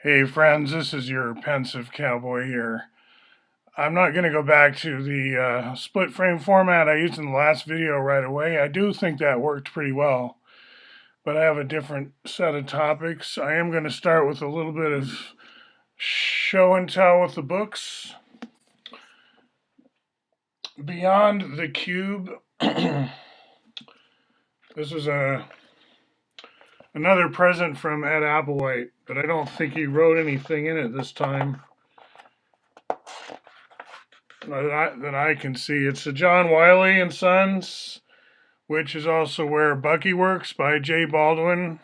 Hey friends, this is your pensive cowboy here. I'm not going to go back to the split frame format I used in the last video right away. I do think that worked pretty well, but I have a different set of topics. I am going to start with a little bit of show and tell with the books. Beyond the Cube. This is another present from Ed Applewhite, but I don't think he wrote anything in it this time that I can see. It's the John Wiley and Sons, which is also where Bucky Works by J. Baldwin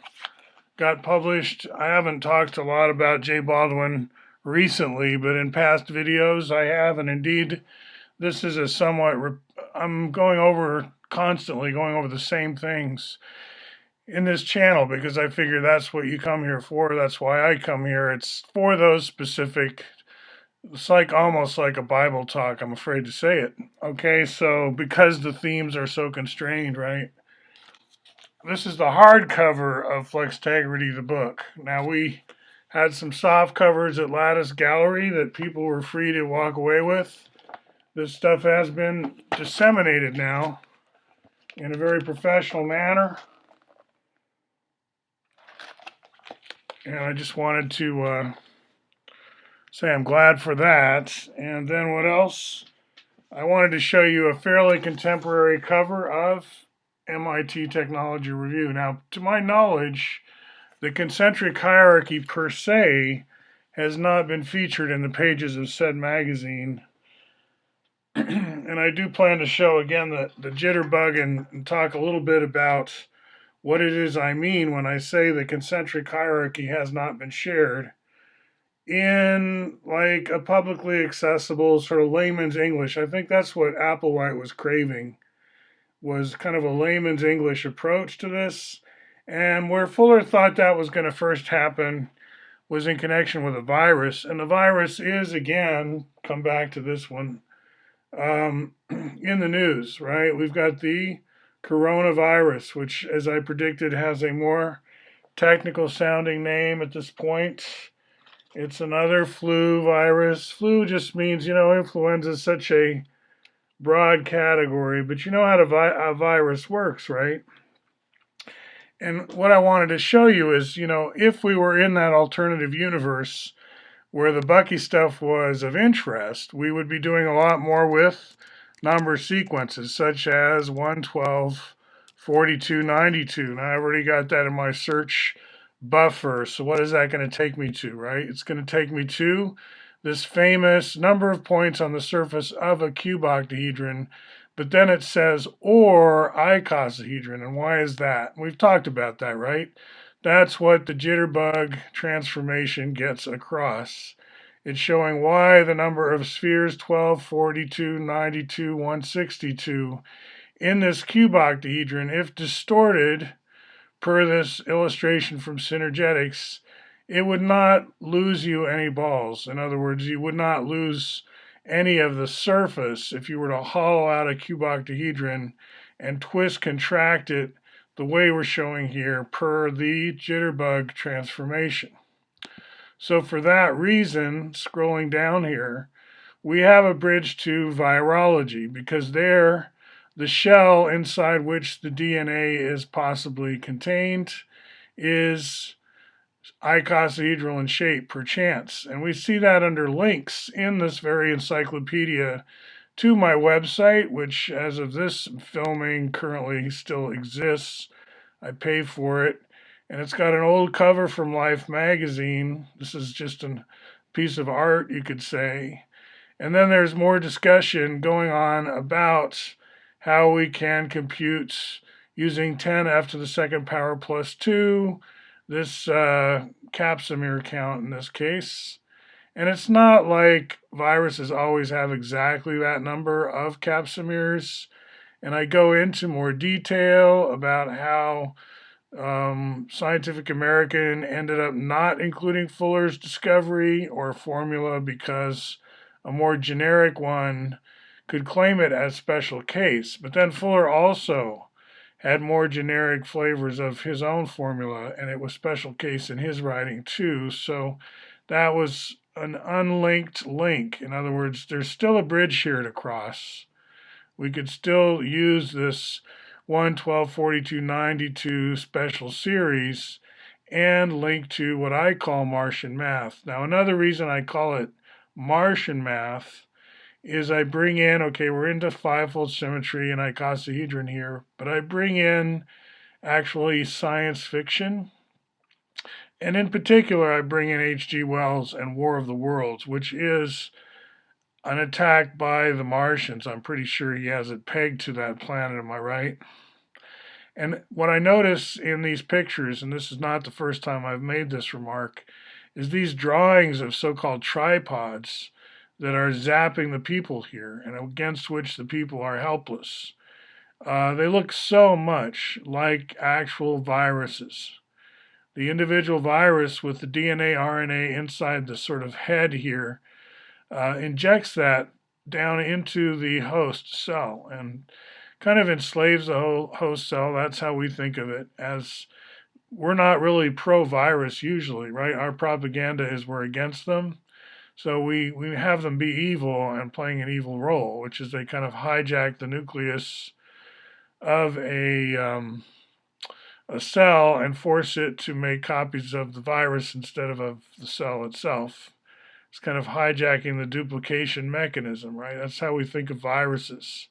got published. I haven't talked a lot about J. Baldwin recently, but in past videos I have, and indeed this is a somewhat, I'm constantly going over the same things in this channel because I figure that's what you come here for. That's why I come here. It's for those specific. It's almost like a Bible talk, I'm afraid to say it. Okay, so because the themes are so constrained, right? This is the hardcover of Flextegrity, the book. Now, we had some soft covers at Lattice Gallery that people were free to walk away with. This stuff has been disseminated now in a very professional manner. And I just wanted to say I'm glad for that. And then what else? I wanted to show you a fairly contemporary cover of MIT Technology Review. Now, to my knowledge, the concentric hierarchy per se has not been featured in the pages of said magazine. And I do plan to show again the jitterbug and talk a little bit about what it is I mean when I say the concentric hierarchy has not been shared in like a publicly accessible sort of layman's English. I think that's what Applewhite was craving, was kind of a layman's English approach to this. And where Fuller thought that was going to first happen was in connection with a virus. And the virus is, again, come back to this one, in the news, right? We've got the coronavirus, which, as I predicted, has a more technical sounding name at this point. It's another flu virus. Flu just means, influenza is such a broad category, but you know how a virus works, right? And what I wanted to show you is, if we were in that alternative universe where the Bucky stuff was of interest, we would be doing a lot more with number sequences, such as 112, 42, 92. Now, I already got that in my search buffer. So what is that going to take me to, right? It's going to take me to this famous number of points on the surface of a cuboctahedron, but then it says or icosahedron. And why is that? We've talked about that, right? That's what the jitterbug transformation gets across. It's showing why the number of spheres 12, 42, 92, 162 in this cuboctahedron, if distorted per this illustration from Synergetics, it would not lose you any balls. In other words, you would not lose any of the surface if you were to hollow out a cuboctahedron and twist contract it the way we're showing here per the jitterbug transformation. So for that reason, scrolling down here, we have a bridge to virology, because there, the shell inside which the DNA is possibly contained is icosahedral in shape, perchance. And we see that under links in this very encyclopedia to my website, which as of this filming currently still exists. I pay for it. And it's got an old cover from Life magazine. This is just a piece of art, you could say. And then there's more discussion going on about how we can compute using 10f to the second power plus 2, this capsamere count in this case. And it's not like viruses always have exactly that number of capsameres. And I go into more detail about how Scientific American ended up not including Fuller's discovery or formula because a more generic one could claim it as special case. But then Fuller also had more generic flavors of his own formula, and it was special case in his writing too. So that was an unlinked link. In other words, there's still a bridge here to cross. We could still use this 1-12-42-92 special series and link to what I call Martian math. Now, another reason I call it Martian math is I bring in, okay, we're into fivefold symmetry and icosahedron here, but I bring in actually science fiction. And in particular, I bring in H.G. Wells and War of the Worlds, which is an attack by the Martians. I'm pretty sure he has it pegged to that planet, am I right? And what I notice in these pictures, and this is not the first time I've made this remark, is these drawings of so-called tripods that are zapping the people here and against which the people are helpless. They look so much like actual viruses. The individual virus with the DNA, RNA inside the sort of head here injects that down into the host cell and kind of enslaves the whole host cell. That's how we think of it, as we're not really pro-virus usually, right? Our propaganda is we're against them. So we have them be evil and playing an evil role, which is they kind of hijack the nucleus of a cell and force it to make copies of the virus instead of the cell itself. It's kind of hijacking the duplication mechanism, right? That's how we think of viruses,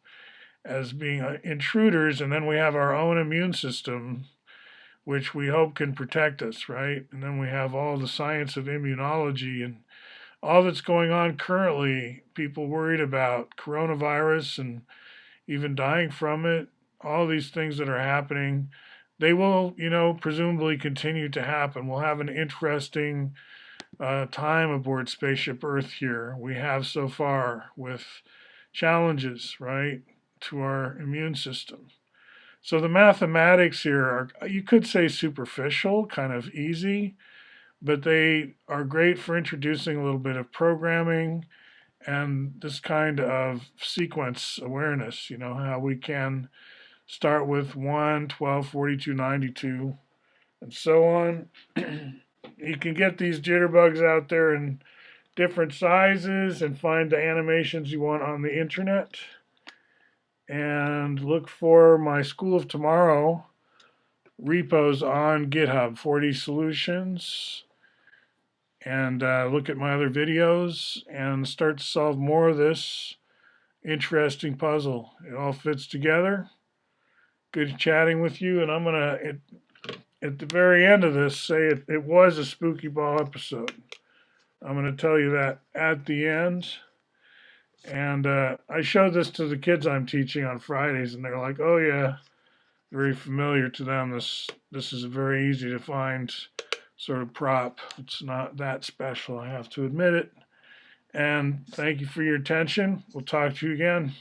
as being intruders, and then we have our own immune system, which we hope can protect us, right? And then we have all the science of immunology and all that's going on currently, people worried about coronavirus and even dying from it, all these things that are happening, they will, presumably continue to happen. We'll have an interesting time aboard Spaceship Earth here. We have so far with challenges, right, to our immune system. So the mathematics here are, you could say, superficial, kind of easy, but they are great for introducing a little bit of programming and this kind of sequence awareness, how we can start with 1-12-42-92 and so on. You can get these jitterbugs out there in different sizes and find the animations you want on the internet. And look for my School of Tomorrow repos on GitHub, 4D Solutions. And look at my other videos and start to solve more of this interesting puzzle. It all fits together. Good chatting with you, and I'm going to, at the very end of this, say it was a SpookyBall episode. I'm going to tell you that at the end. And I showed this to the kids I'm teaching on Fridays, and they're like, oh yeah, very familiar to them. This is a very easy to find sort of prop. It's not that special, I have to admit it. And thank you for your attention. We'll talk to you again.